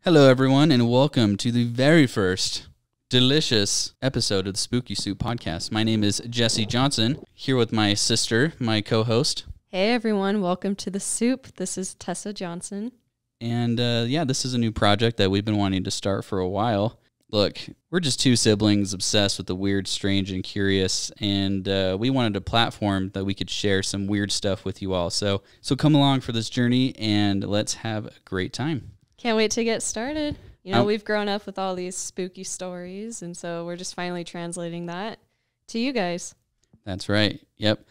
Hello, everyone, and welcome to the very first delicious episode of the Spooky Soup podcast. My name is Jesse Johnson, here with my sister, my co-host. Hey, everyone. Welcome to the soup. This is Tessa Johnson. And this is a new project that we've been wanting to start for a while. Look, we're just two siblings obsessed with the weird, strange, and curious, and we wanted a platform that we could share some weird stuff with you all. So come along for this journey, and let's have a great time. Can't wait to get started. You know, we've grown up with all these spooky stories, and so we're just finally translating that to you guys. That's right. Yep.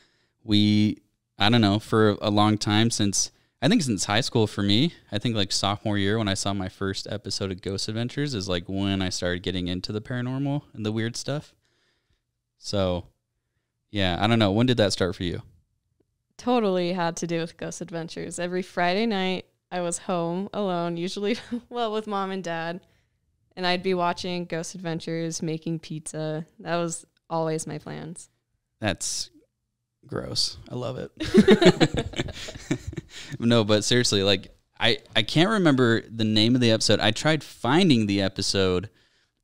I don't know, for a long time since high school for me. I think like sophomore year when I saw my first episode of Ghost Adventures is like when I started getting into the paranormal and the weird stuff. So, yeah, I don't know. When did that start for you? Totally had to do with Ghost Adventures. Every Friday night, I was home alone, usually, with mom and dad, and I'd be watching Ghost Adventures, making pizza. That was always my plans. That's gross. I love it. No, but seriously, like, I can't remember the name of the episode. I tried finding the episode,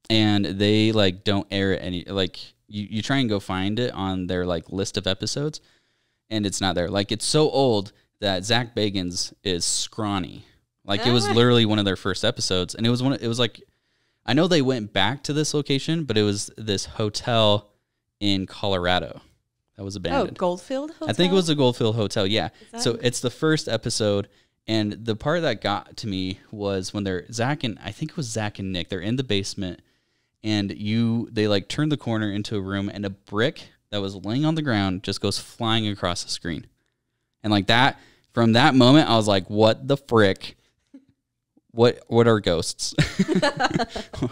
and they, like, don't air it any, like, you try and go find it on their, like, list of episodes, and it's not there. Like, it's so old that Zach Bagans is scrawny. Like, it was literally one of their first episodes, and it was like, I know they went back to this location, but it was this hotel in Colorado that was abandoned. Oh, Goldfield Hotel? I think it was a Goldfield Hotel, yeah. So it's the first episode, and the part that got to me was when Zach and Nick, they're in the basement, and they like turn the corner into a room, and a brick that was laying on the ground just goes flying across the screen. And like that, from that moment, I was like, what the frick? What are ghosts?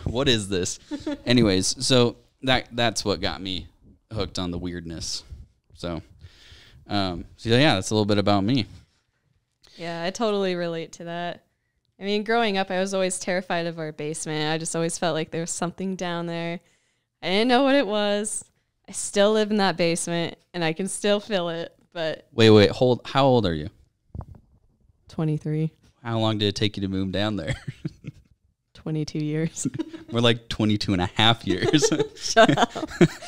What is this? Anyways, so that's what got me hooked on the weirdness. So yeah, that's a little bit about me. Yeah, I totally relate to that. I mean, growing up, I was always terrified of our basement. I just always felt like there was something down there. I didn't know what it was. I still live in that basement, and I can still feel it. But wait, hold. How old are you? 23. How long did it take you to move down there? 22 years. We're like 22 and a half years. Shut up.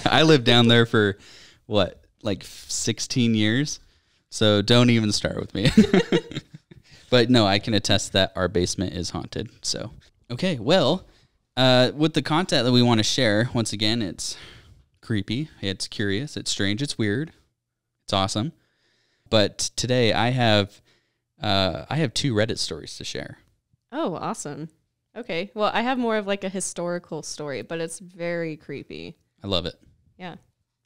I lived down there for, like 16 years? So don't even start with me. But no, I can attest that our basement is haunted. So, okay, well, with the content that we want to share, once again, it's creepy, it's curious, it's strange, it's weird. It's awesome. But today I have 2 Reddit stories to share. Oh, awesome. Okay. Well, I have more of like a historical story, but it's very creepy. I love it. Yeah.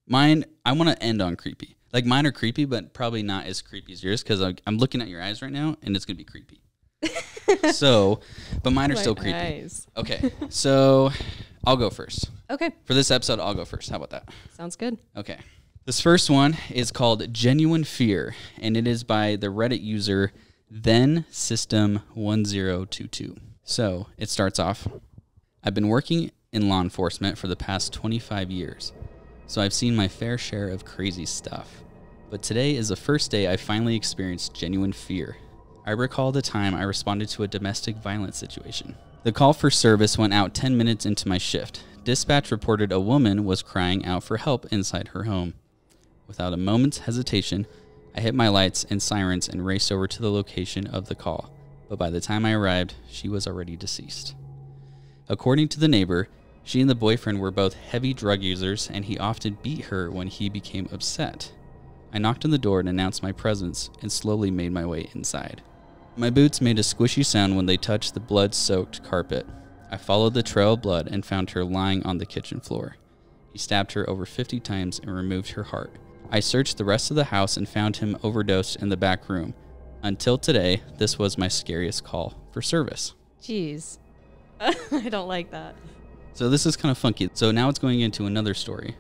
Mine, I want to end on creepy. Like, mine are creepy, but probably not as creepy as yours, because I'm looking at your eyes right now, and it's going to be creepy. But mine are still creepy. Eyes. Okay. So I'll go first. Okay. For this episode, I'll go first. How about that? Sounds good. Okay. This first one is called Genuine Fear, and it is by the Reddit user ThenSystem1022. So it starts off, I've been working in law enforcement for the past 25 years, so I've seen my fair share of crazy stuff. But today is the first day I finally experienced genuine fear. I recall the time I responded to a domestic violence situation. The call for service went out 10 minutes into my shift. Dispatch reported a woman was crying out for help inside her home. Without a moment's hesitation, I hit my lights and sirens and raced over to the location of the call, but by the time I arrived, she was already deceased. According to the neighbor, she and the boyfriend were both heavy drug users, and he often beat her when he became upset. I knocked on the door and announced my presence and slowly made my way inside. My boots made a squishy sound when they touched the blood-soaked carpet. I followed the trail of blood and found her lying on the kitchen floor. He stabbed her over 50 times and removed her heart. I searched the rest of the house and found him overdosed in the back room. Until today, this was my scariest call for service. Jeez. I don't like that. So this is kind of funky. So now it's going into another story,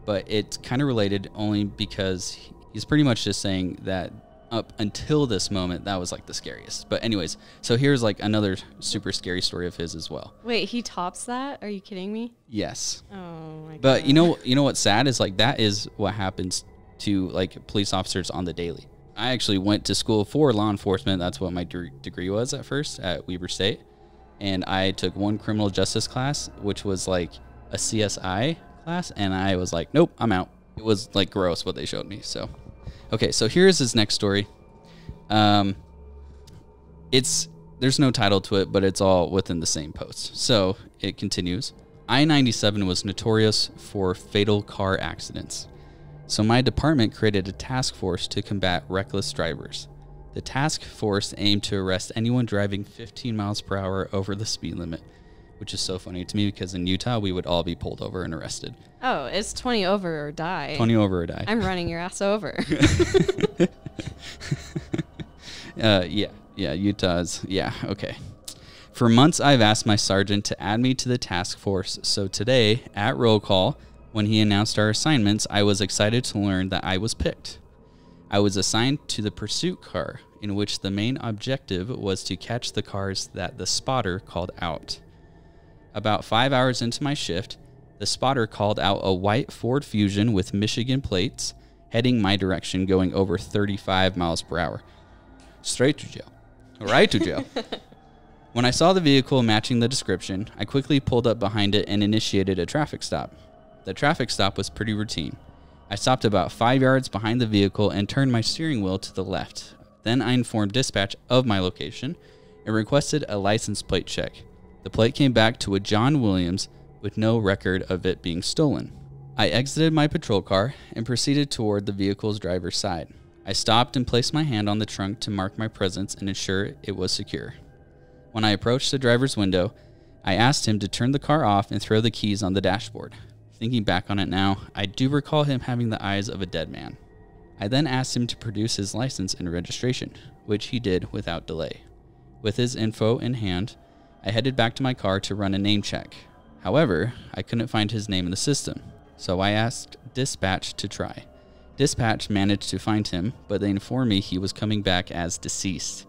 but it's kind of related only because he's pretty much just saying that up until this moment, that was like the scariest. But anyways, so here's like another super scary story of his as well. Wait, he tops that? Are you kidding me? Yes. Oh my God. But you know what's sad is like that is what happens to like police officers on the daily. I actually went to school for law enforcement. That's what my degree was at first at Weber State. and I took one criminal justice class, which was like a CSI class, and I was like, nope, I'm out. It was like gross what they showed me. So, okay, so here's his next story. There's no title to it, but it's all within the same post. So it continues. I-97 was notorious for fatal car accidents. So my department created a task force to combat reckless drivers. The task force aimed to arrest anyone driving 15 miles per hour over the speed limit, which is so funny to me because in Utah, we would all be pulled over and arrested. Oh, it's 20 over or die. 20 over or die. I'm running your ass over. Yeah, Utah's, yeah, okay. For months, I've asked my sergeant to add me to the task force, so today, at roll call, when he announced our assignments, I was excited to learn that I was picked. I was assigned to the pursuit car, in which the main objective was to catch the cars that the spotter called out. About 5 hours into my shift, the spotter called out a white Ford Fusion with Michigan plates, heading my direction going over 35 miles per hour. Straight to jail. Right to jail. When I saw the vehicle matching the description, I quickly pulled up behind it and initiated a traffic stop. The traffic stop was pretty routine. I stopped about 5 yards behind the vehicle and turned my steering wheel to the left. Then I informed dispatch of my location and requested a license plate check. The plate came back to a John Williams with no record of it being stolen. I exited my patrol car and proceeded toward the vehicle's driver's side. I stopped and placed my hand on the trunk to mark my presence and ensure it was secure. When I approached the driver's window, I asked him to turn the car off and throw the keys on the dashboard. Thinking back on it now, I do recall him having the eyes of a dead man. I then asked him to produce his license and registration, which he did without delay. With his info in hand, I headed back to my car to run a name check. However, I couldn't find his name in the system, so I asked dispatch to try. Dispatch managed to find him, but they informed me he was coming back as deceased.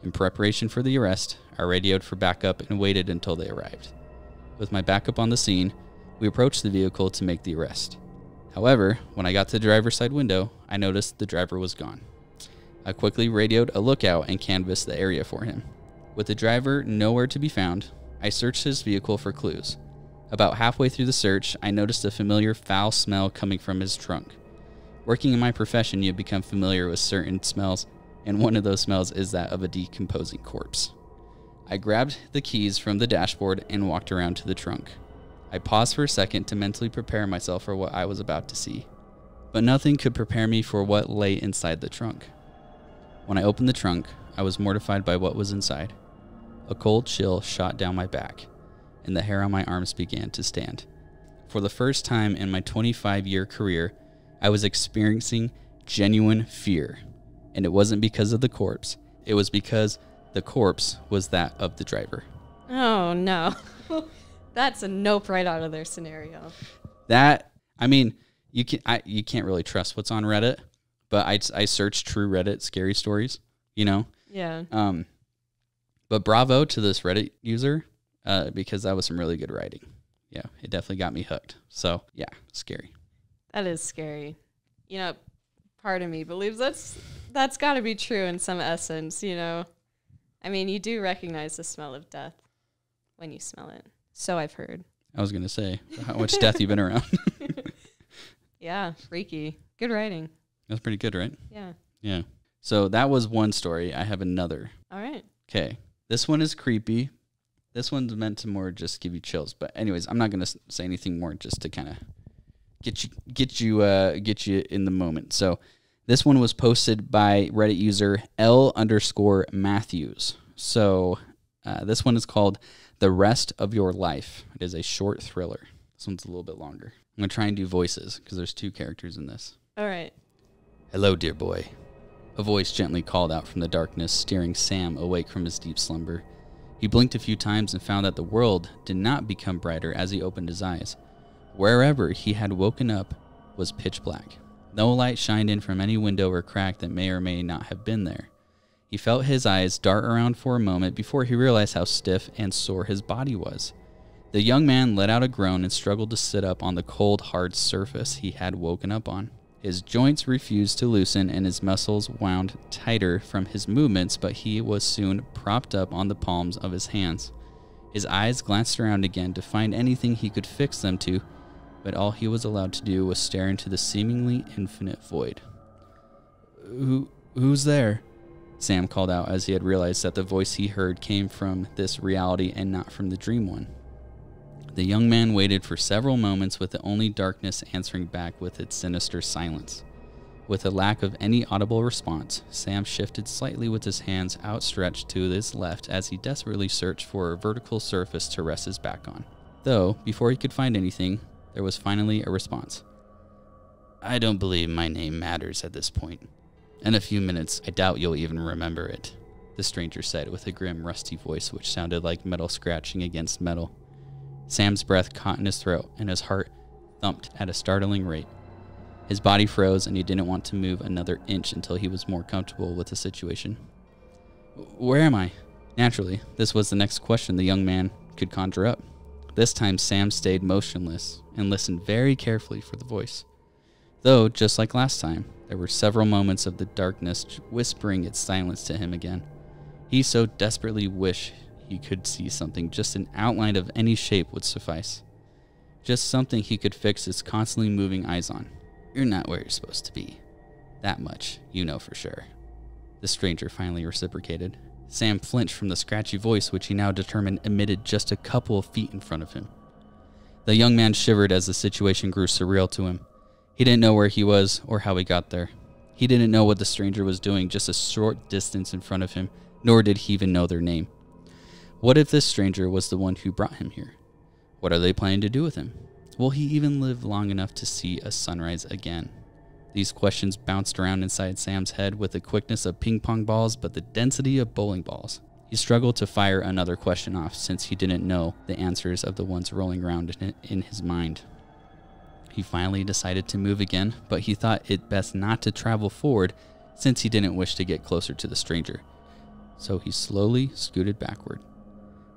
In preparation for the arrest, I radioed for backup and waited until they arrived. With my backup on the scene, we approached the vehicle to make the arrest. However, when I got to the driver's side window, I noticed the driver was gone. I quickly radioed a lookout and canvassed the area for him. With the driver nowhere to be found, I searched his vehicle for clues. About halfway through the search, I noticed a familiar foul smell coming from his trunk. Working in my profession, you become familiar with certain smells, and one of those smells is that of a decomposing corpse. I grabbed the keys from the dashboard and walked around to the trunk. I paused for a second to mentally prepare myself for what I was about to see, but nothing could prepare me for what lay inside the trunk. When I opened the trunk, I was mortified by what was inside. A cold chill shot down my back, and the hair on my arms began to stand. For the first time in my 25-year career, I was experiencing genuine fear, and it wasn't because of the corpse. It was because the corpse was that of the driver. Oh, no. That's a nope right out of their scenario. You can't really trust what's on Reddit, but I searched true Reddit scary stories, Yeah. But bravo to this Reddit user, because that was some really good writing. Yeah, it definitely got me hooked. So, yeah, scary. That is scary. Part of me believes that's got to be true in some essence, you do recognize the smell of death when you smell it. So I've heard. I was going to say, how much death you've been around. Yeah, freaky. Good writing. That's pretty good, right? Yeah. Yeah. So that was one story. I have another. All right. Okay. This one is creepy. This one's meant to more just give you chills. But anyways, I'm not going to say anything more just to kind of get you in the moment. So this one was posted by Reddit user L_Matthews. So this one is called The Rest of Your Life. It is a short thriller. This one's a little bit longer. I'm going to try and do voices because there's 2 characters in this. All right. Hello, dear boy. A voice gently called out from the darkness, steering Sam awake from his deep slumber. He blinked a few times and found that the world did not become brighter as he opened his eyes. Wherever he had woken up was pitch black. No light shined in from any window or crack that may or may not have been there. He felt his eyes dart around for a moment before he realized how stiff and sore his body was. The young man let out a groan and struggled to sit up on the cold, hard surface he had woken up on. His joints refused to loosen and his muscles wound tighter from his movements, but he was soon propped up on the palms of his hands. His eyes glanced around again to find anything he could fix them to, but all he was allowed to do was stare into the seemingly infinite void. Who's there? Sam called out as he had realized that the voice he heard came from this reality and not from the dream one. The young man waited for several moments with the only darkness answering back with its sinister silence. With a lack of any audible response, Sam shifted slightly with his hands outstretched to his left as he desperately searched for a vertical surface to rest his back on. Though, before he could find anything, there was finally a response. I don't believe my name matters at this point. In a few minutes, I doubt you'll even remember it, the stranger said with a grim, rusty voice which sounded like metal scratching against metal. Sam's breath caught in his throat, and his heart thumped at a startling rate. His body froze, and he didn't want to move another inch until he was more comfortable with the situation. Where am I? Naturally, this was the next question the young man could conjure up. This time, Sam stayed motionless and listened very carefully for the voice. Though, just like last time, there were several moments of the darkness whispering its silence to him again. He so desperately wished he could see something, just an outline of any shape would suffice. Just something he could fix his constantly moving eyes on. You're not where you're supposed to be. That much you know for sure. The stranger finally reciprocated. Sam flinched from the scratchy voice which he now determined emitted just a couple of feet in front of him. The young man shivered as the situation grew surreal to him. He didn't know where he was or how he got there. He didn't know what the stranger was doing just a short distance in front of him, nor did he even know their name. What if this stranger was the one who brought him here? What are they planning to do with him? Will he even live long enough to see a sunrise again? These questions bounced around inside Sam's head with the quickness of ping-pong balls but the density of bowling balls. He struggled to fire another question off since he didn't know the answers of the ones rolling around in his mind. He finally decided to move again, but he thought it best not to travel forward since he didn't wish to get closer to the stranger. So he slowly scooted backward.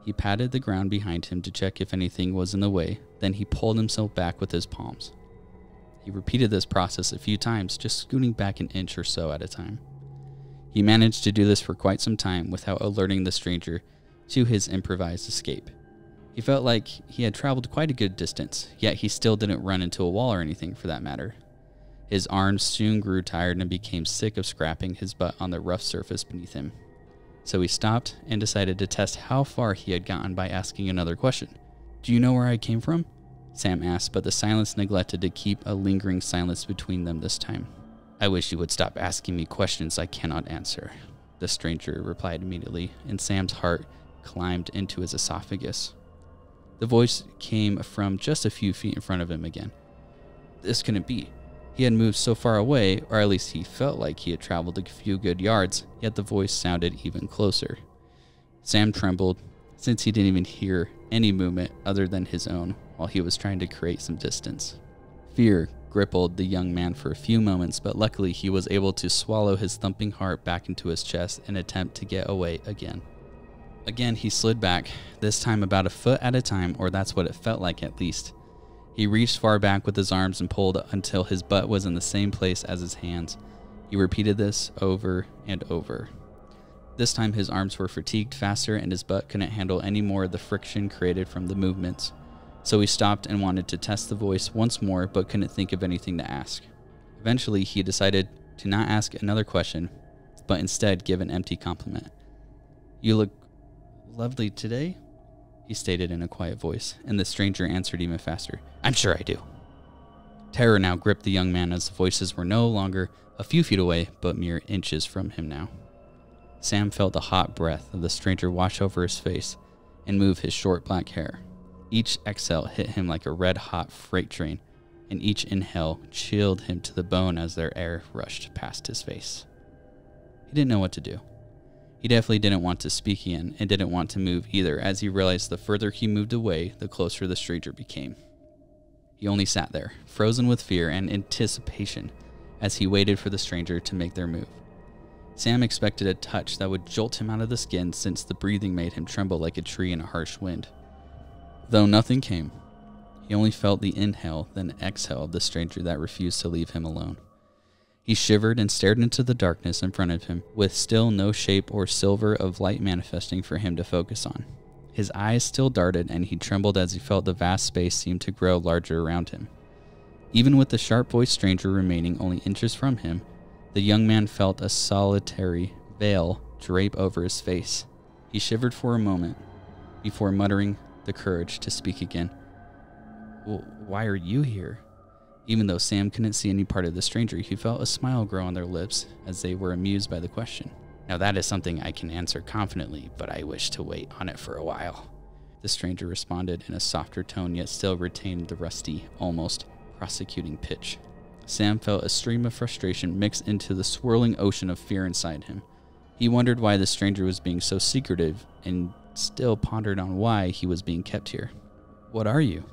He patted the ground behind him to check if anything was in the way, then he pulled himself back with his palms. He repeated this process a few times, just scooting back an inch or so at a time. He managed to do this for quite some time without alerting the stranger to his improvised escape. He felt like he had traveled quite a good distance, yet he still didn't run into a wall or anything for that matter. His arms soon grew tired and became sick of scrapping his butt on the rough surface beneath him. So he stopped and decided to test how far he had gotten by asking another question. Do you know where I came from? Sam asked, but the silence neglected to keep a lingering silence between them this time. I wish you would stop asking me questions I cannot answer, the stranger replied immediately, and Sam's heart climbed into his esophagus. The voice came from just a few feet in front of him again. This couldn't be. He had moved so far away, or at least he felt like he had traveled a few good yards, yet the voice sounded even closer. Sam trembled, since he didn't even hear any movement other than his own while he was trying to create some distance. Fear grappled the young man for a few moments, but luckily he was able to swallow his thumping heart back into his chest and attempt to get away again. Again, he slid back, this time about a foot at a time, or that's what it felt like at least. He reached far back with his arms and pulled until his butt was in the same place as his hands. He repeated this over and over. This time his arms were fatigued faster and his butt couldn't handle any more of the friction created from the movements. So he stopped and wanted to test the voice once more but couldn't think of anything to ask. Eventually he decided to not ask another question, but instead give an empty compliment. You look lovely today, he stated in a quiet voice, and the stranger answered even faster. I'm sure I do. Terror now gripped the young man as the voices were no longer a few feet away, but mere inches from him now. Sam felt the hot breath of the stranger wash over his face and move his short black hair. Each exhale hit him like a red-hot freight train, and each inhale chilled him to the bone as their air rushed past his face. He didn't know what to do. He definitely didn't want to speak again and didn't want to move either, as he realized the further he moved away, the closer the stranger became. He only sat there, frozen with fear and anticipation, as he waited for the stranger to make their move. Sam expected a touch that would jolt him out of the skin since the breathing made him tremble like a tree in a harsh wind. Though nothing came, he only felt the inhale then exhale of the stranger that refused to leave him alone. He shivered and stared into the darkness in front of him, with still no shape or silver of light manifesting for him to focus on. His eyes still darted, and he trembled as he felt the vast space seem to grow larger around him. Even with the sharp-voiced stranger remaining only inches from him, the young man felt a solitary veil drape over his face. He shivered for a moment before muttering the courage to speak again. "Well, why are you here?" Even though Sam couldn't see any part of the stranger, he felt a smile grow on their lips as they were amused by the question. "Now that is something I can answer confidently, but I wish to wait on it for a while," the stranger responded in a softer tone, yet still retained the rusty, almost prosecuting pitch. Sam felt a stream of frustration mix into the swirling ocean of fear inside him. He wondered why the stranger was being so secretive and still pondered on why he was being kept here. "What are you?"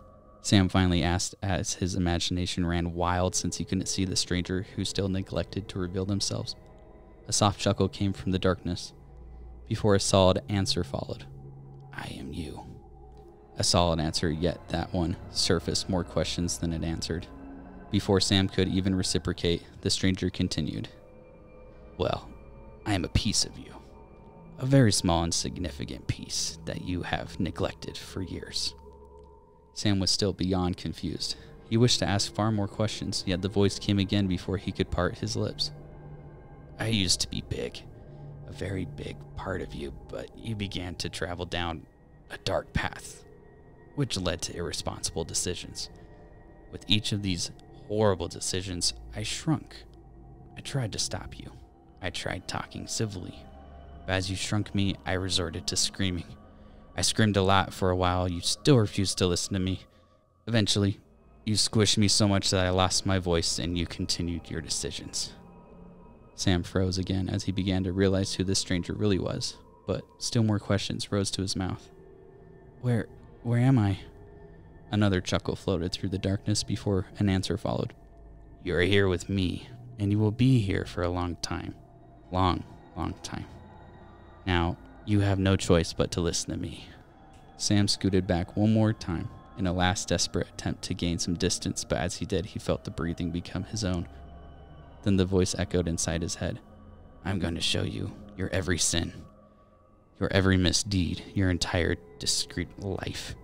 Sam finally asked as his imagination ran wild since he couldn't see the stranger who still neglected to reveal themselves. A soft chuckle came from the darkness before a solid answer followed. "I am you." A solid answer, yet that one surfaced more questions than it answered. Before Sam could even reciprocate, the stranger continued. "Well, I am a piece of you. A very small and significant piece that you have neglected for years." Sam was still beyond confused. He wished to ask far more questions, yet the voice came again before he could part his lips. "I used to be big, a very big part of you, but you began to travel down a dark path, which led to irresponsible decisions. With each of these horrible decisions, I shrunk. I tried to stop you. I tried talking civilly. But as you shrunk me, I resorted to screaming. I screamed a lot for a while. You still refused to listen to me. Eventually, you squished me so much that I lost my voice and you continued your decisions." Sam froze again as he began to realize who this stranger really was, but still more questions rose to his mouth. Where am I?" Another chuckle floated through the darkness before an answer followed. "You are here with me, and you will be here for a long time. Long, long time. Now, you have no choice but to listen to me." Sam scooted back one more time in a last desperate attempt to gain some distance, but as he did, he felt the breathing become his own. Then the voice echoed inside his head. "I'm going to show you your every sin, your every misdeed, your entire discreet life."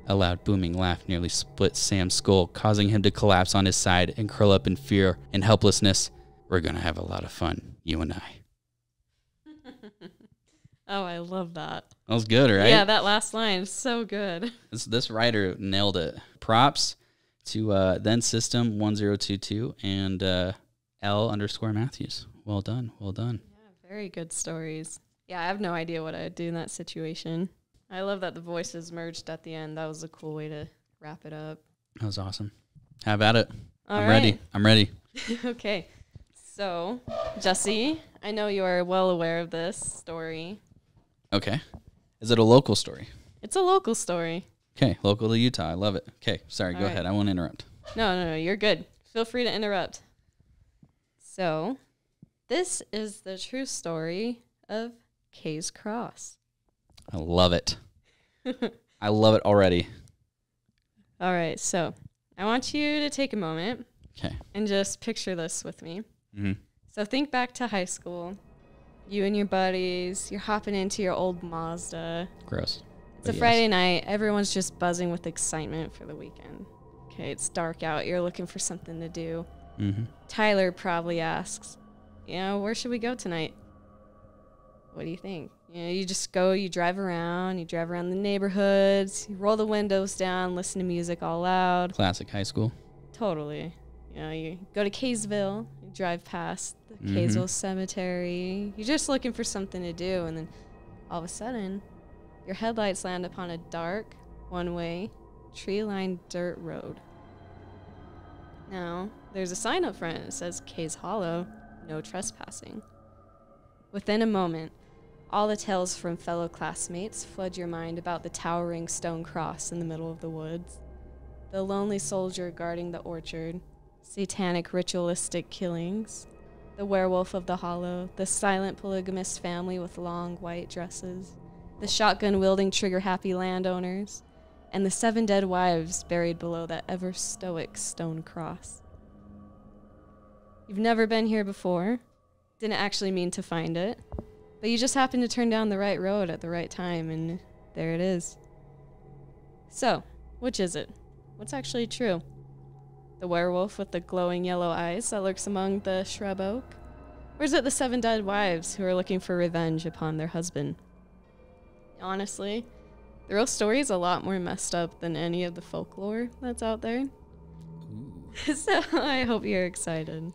A loud booming laugh nearly split Sam's skull, causing him to collapse on his side and curl up in fear and helplessness. "We're going to have a lot of fun, you and I." Oh, I love that. That was good, right? Yeah, that last line is so good. This writer nailed it. Props to then System 1022 and L_Matthews. Well done. Well done. Yeah, very good stories. Yeah, I have no idea what I'd do in that situation. I love that the voices merged at the end. That was a cool way to wrap it up. That was awesome. Have at it. All I'm right. ready. I'm ready. Okay. So, Jesse, I know you are well aware of this story. Okay. Is it a local story? It's a local story. Okay, local to Utah. I love it. Okay, sorry, go ahead. I won't interrupt. No, you're good. Feel free to interrupt. So, this is the true story of Kay's Cross. I love it. I love it already. All right, so I want you to take a moment Okay. and just picture this with me. Mm-hmm. So think back to high school. You and your buddies, you're hopping into your old Mazda. Gross. It's a Friday night. Everyone's just buzzing with excitement for the weekend. Okay, it's dark out. You're looking for something to do. Mm-hmm. Tyler probably asks, where should we go tonight? What do you think? You just go, you drive around the neighborhoods, you roll the windows down, listen to music all loud. Classic high school. Totally. You go to Kaysville, you drive past the Kaysville Cemetery. You're just looking for something to do, and then all of a sudden, your headlights land upon a dark, one-way, tree-lined dirt road. Now, there's a sign up front that says Kays Hollow, no trespassing. Within a moment, all the tales from fellow classmates flood your mind about the towering stone cross in the middle of the woods, the lonely soldier guarding the orchard, satanic ritualistic killings, the werewolf of the hollow, the silent polygamist family with long white dresses, the shotgun-wielding trigger-happy landowners, and the 7 dead wives buried below that ever-stoic stone cross. You've never been here before, didn't actually mean to find it, but you just happened to turn down the right road at the right time, and there it is. So, which is it? What's actually true? The werewolf with the glowing yellow eyes that lurks among the shrub oak? Or is it the 7 dead wives who are looking for revenge upon their husband? Honestly, the real story is a lot more messed up than any of the folklore that's out there. Ooh. So I hope you're excited.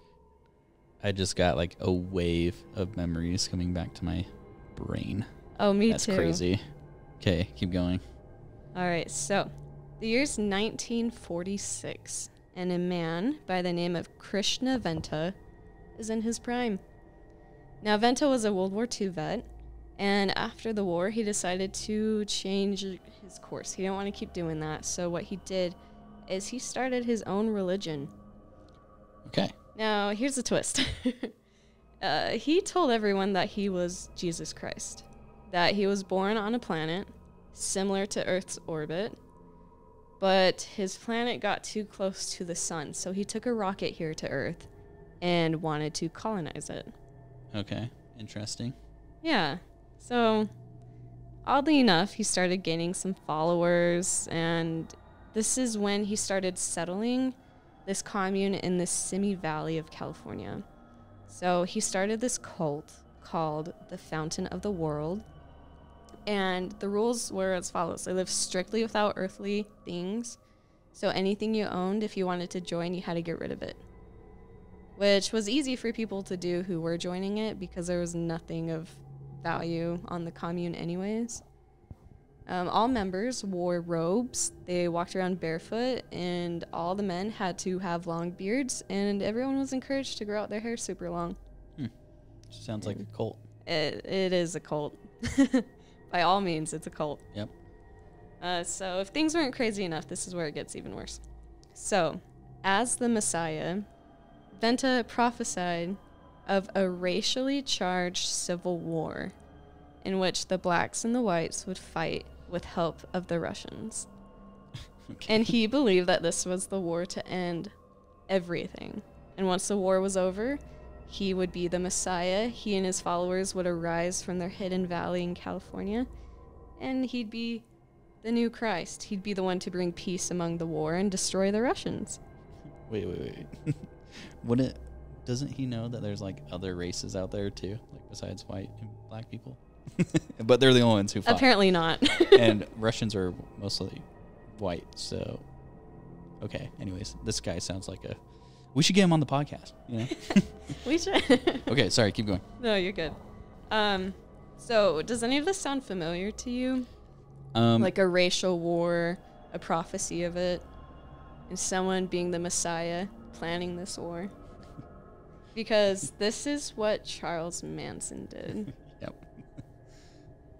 I just got like a wave of memories coming back to my brain. Oh, me That's too. crazy. Okay, keep going. All right, so the year's 1946, and a man by the name of Krishna Venta is in his prime. Now, Venta was a World War II vet, and after the war, he decided to change his course. He didn't want to keep doing that, so what he did is he started his own religion. Okay. Now, here's the twist. He told everyone that he was Jesus Christ, that he was born on a planet similar to Earth's orbit, but his planet got too close to the sun, so he took a rocket here to Earth and wanted to colonize it. Okay, interesting. Yeah, so oddly enough, he started gaining some followers, and this is when he started settling this commune in the Simi Valley of California. So he started this cult called the Fountain of the World, and the rules were as follows. They lived strictly without earthly things, so anything you owned, if you wanted to join, you had to get rid of it, which was easy for people to do who were joining it because there was nothing of value on the commune anyways. All members wore robes, they walked around barefoot, and all the men had to have long beards, and everyone was encouraged to grow out their hair super long. Sounds like a cult. It is a cult. By all means, it's a cult. Yep. So if things weren't crazy enough, this is where it gets even worse. So, as the Messiah, Venta prophesied of a racially charged civil war in which the blacks and the whites would fight with help of the Russians. Okay. And he believed that this was the war to end everything. And once the war was over, he would be the Messiah. He and his followers would arise from their hidden valley in California, and he'd be the new Christ. He'd be the one to bring peace among the war and destroy the Russians. Wait. Doesn't he know that there's like other races out there too, like besides white and black people? But they're the only ones who fought. Apparently not. And Russians are mostly white, so okay. Anyways, this guy sounds like we should get him on the podcast, you know? We should. Okay, sorry, keep going. No, you're good. So does any of this sound familiar to you? Like a racial war, a prophecy of it, and someone being the Messiah planning this war? Because this is what Charles Manson did. Yep.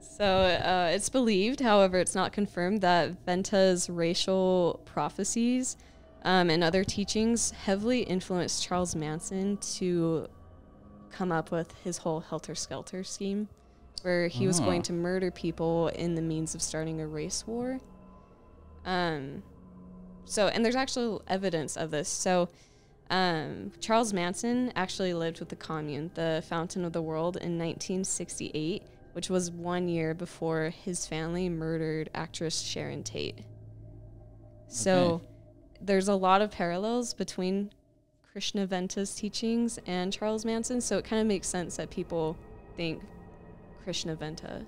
So it's believed, however, it's not confirmed, that Venta's racial prophecies and other teachings heavily influenced Charles Manson to come up with his whole helter-skelter scheme, where he was going to murder people in the means of starting a race war. And there's actual evidence of this. So Charles Manson actually lived with the commune, the Fountain of the World, in 1968, which was 1 year before his family murdered actress Sharon Tate. So there's a lot of parallels between Krishna Venta's teachings and Charles Manson, so it kind of makes sense that people think Krishna Venta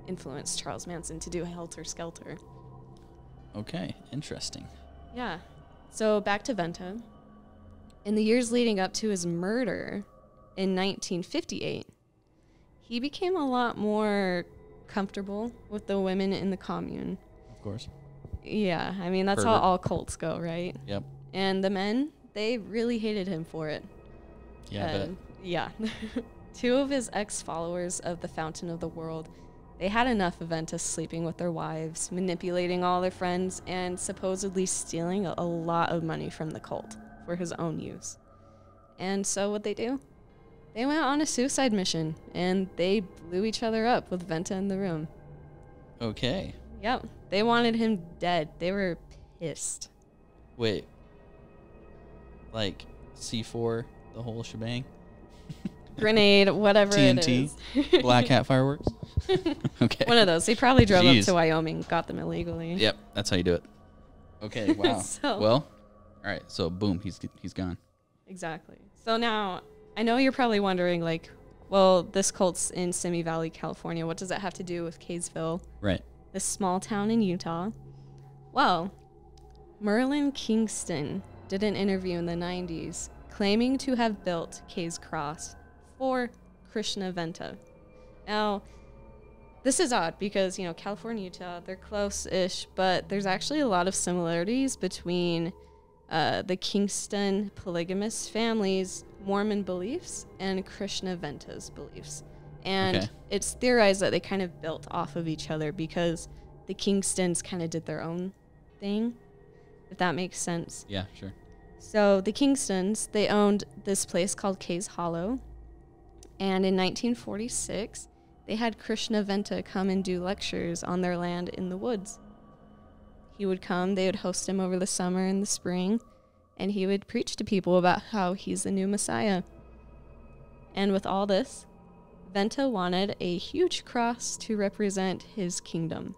influenced Charles Manson to do Helter Skelter. Okay, interesting. Yeah. So back to Venta. In the years leading up to his murder in 1958, he became a lot more comfortable with the women in the commune. Of course. Yeah, I mean, that's how all cults go, right? Yep. And the men, they really hated him for it. Yeah, I bet. Yeah. 2 of his ex-followers of the Fountain of the World, they had enough of Venta sleeping with their wives, manipulating all their friends, and supposedly stealing a lot of money from the cult for his own use. And so what'd they do? They went on a suicide mission, and they blew each other up with Venta in the room. Okay. Yep. They wanted him dead. They were pissed. Wait. Like C4, the whole shebang? grenade, whatever TNT, it is. black hat fireworks. Okay. One of those. They probably drove Jeez. up to Wyoming, got them illegally. Yep, that's how you do it. Okay, wow. So- well, all right, so boom, he's gone. Exactly. So now, I know you're probably wondering, like, well, this cult's in Simi Valley, California. What does that have to do with Kaysville, Right. this small town in Utah? Well, Merlin Kingston did an interview in the 90s claiming to have built Kay's Cross for Krishna Venta. Now, this is odd because, California, Utah, they're close-ish, but there's actually a lot of similarities between the Kingston polygamous family's Mormon beliefs and Krishna Venta's beliefs. And it's theorized that they kind of built off of each other because the Kingstons kind of did their own thing, if that makes sense. Yeah, sure. So the Kingstons, they owned this place called Kay's Hollow. And in 1946, they had Krishna Venta come and do lectures on their land in the woods. He would come, they would host him over the summer and the spring, and he would preach to people about how he's the new Messiah. And with all this, Venta wanted a huge cross to represent his kingdom,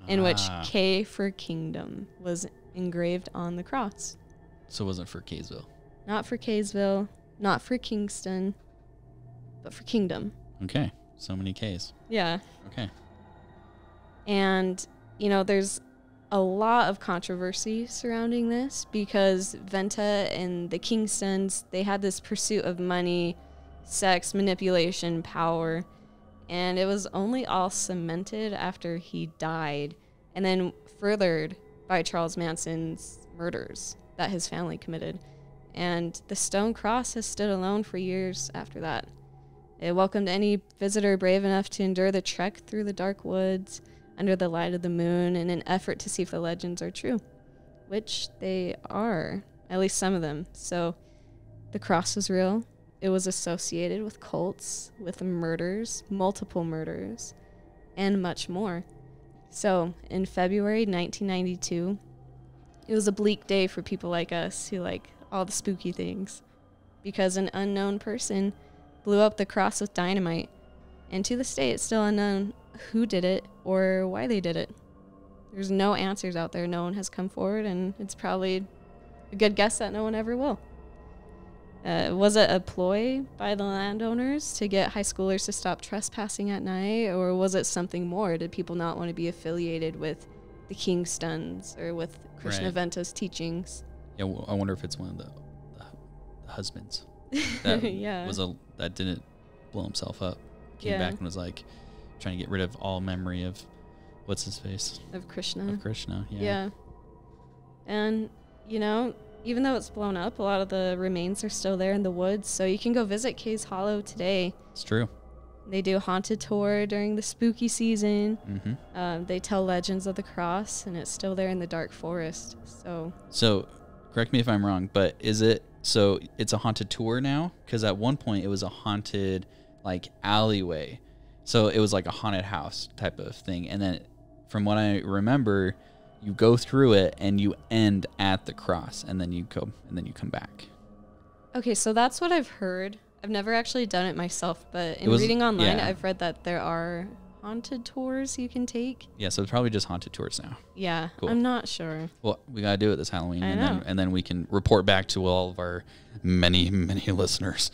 in which K for kingdom was engraved on the cross. So it wasn't for Kaysville. Not for Kaysville, not for Kingston, but for kingdom. Okay, so many Ks. Yeah. Okay. And, there's a lot of controversy surrounding this because Venta and the Kingstons, they had this pursuit of money, sex, manipulation, power, and it was only all cemented after he died and then furthered by Charles Manson's murders that his family committed. And the stone cross has stood alone for years after that. It welcomed any visitor brave enough to endure the trek through the dark woods under the light of the moon in an effort to see if the legends are true, which they are, at least some of them. So the cross was real. It was associated with cults, with murders, multiple murders, and much more. So in February 1992, it was a bleak day for people like us who like all the spooky things because an unknown person blew up the cross with dynamite. And to this day, it's still unknown who did it or why they did it. There's no answers out there. No one has come forward, and it's probably a good guess that no one ever will. Was it a ploy by the landowners to get high schoolers to stop trespassing at night, or was it something more? Did people not want to be affiliated with the Kingstons or with Krishna Venta's teachings? Yeah, well, I wonder if it's one of the husbands that that didn't blow himself up. Came back and was like trying to get rid of all memory of what's his face? Of Krishna. Yeah. And, even though it's blown up, a lot of the remains are still there in the woods, so you can go visit Kay's Hollow today. It's true. They do a haunted tour during the spooky season. Mm-hmm. They tell legends of the cross, and it's still there in the dark forest. So, correct me if I'm wrong, but it's a haunted tour now? Because at one point it was a haunted alleyway. So it was like a haunted house type of thing. And then from what I remember, you go through it and you end at the cross and then you come back. Okay, so that's what I've heard. I've never actually done it myself, but in reading online, I've read that there are haunted tours you can take. Yeah, so it's probably just haunted tours now. Yeah, cool. I'm not sure. Well, we got to do it this Halloween. I and then we can report back to all of our many, many listeners.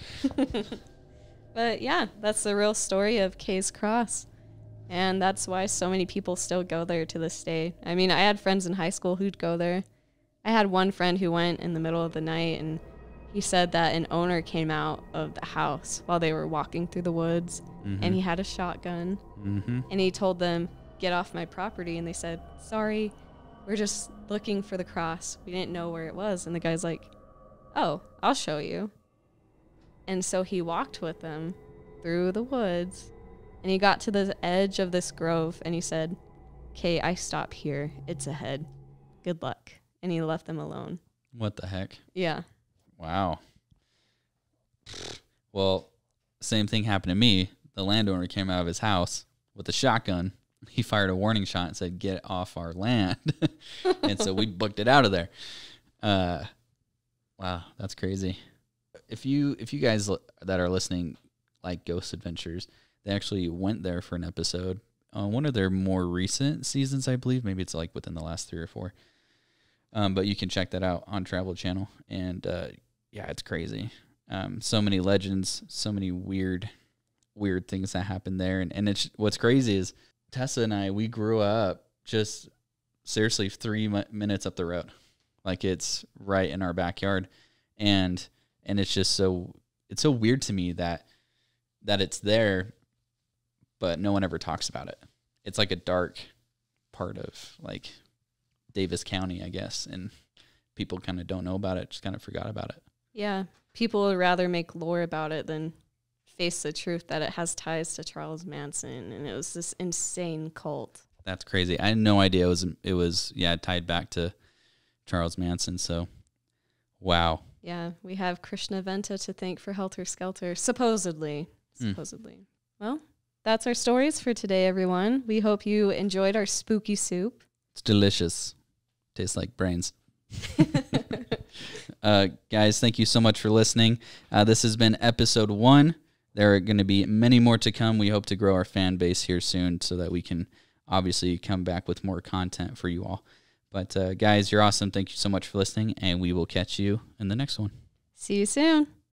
But yeah, that's the real story of Kay's Cross. And that's why so many people still go there to this day. I mean, I had friends in high school who'd go there. I had one friend who went in the middle of the night, and he said that an owner came out of the house while they were walking through the woods, and he had a shotgun. And he told them, "Get off my property." And they said, "Sorry, we're just looking for the cross. We didn't know where it was." And the guy's like, "Oh, I'll show you." And so he walked with them through the woods, and he got to the edge of this grove, and he said, "Okay, I stop here. It's ahead. Good luck." And he left them alone. What the heck? Yeah. Wow. Well, same thing happened to me. The landowner came out of his house with a shotgun. He fired a warning shot and said, "Get off our land." And so we booked it out of there. Wow, that's crazy. If you guys that are listening like Ghost Adventures. They actually went there for an episode on one of their more recent seasons, I believe. Maybe it's like within the last 3 or 4. But you can check that out on Travel Channel. And yeah, it's crazy. So many legends, so many weird things that happen there. And it's what's crazy is Tessa and I, we grew up just seriously 3 minutes up the road. Like it's right in our backyard. And it's just it's so weird to me that it's there, but no one ever talks about it. It's like a dark part of like Davis County, I guess, and people kind of don't know about it, just kind of forgot about it. Yeah, people would rather make lore about it than face the truth that it has ties to Charles Manson, and it was this insane cult. That's crazy. I had no idea it was tied back to Charles Manson, so wow. Yeah, we have Krishna Venta to thank for Helter Skelter, supposedly. Well, that's our stories for today, everyone. We hope you enjoyed our spooky soup. It's delicious. Tastes like brains. Guys, thank you so much for listening. This has been episode 1. There are going to be many more to come. We hope to grow our fan base here soon so that we can obviously come back with more content for you all. But guys, you're awesome. Thank you so much for listening, and we will catch you in the next one. See you soon.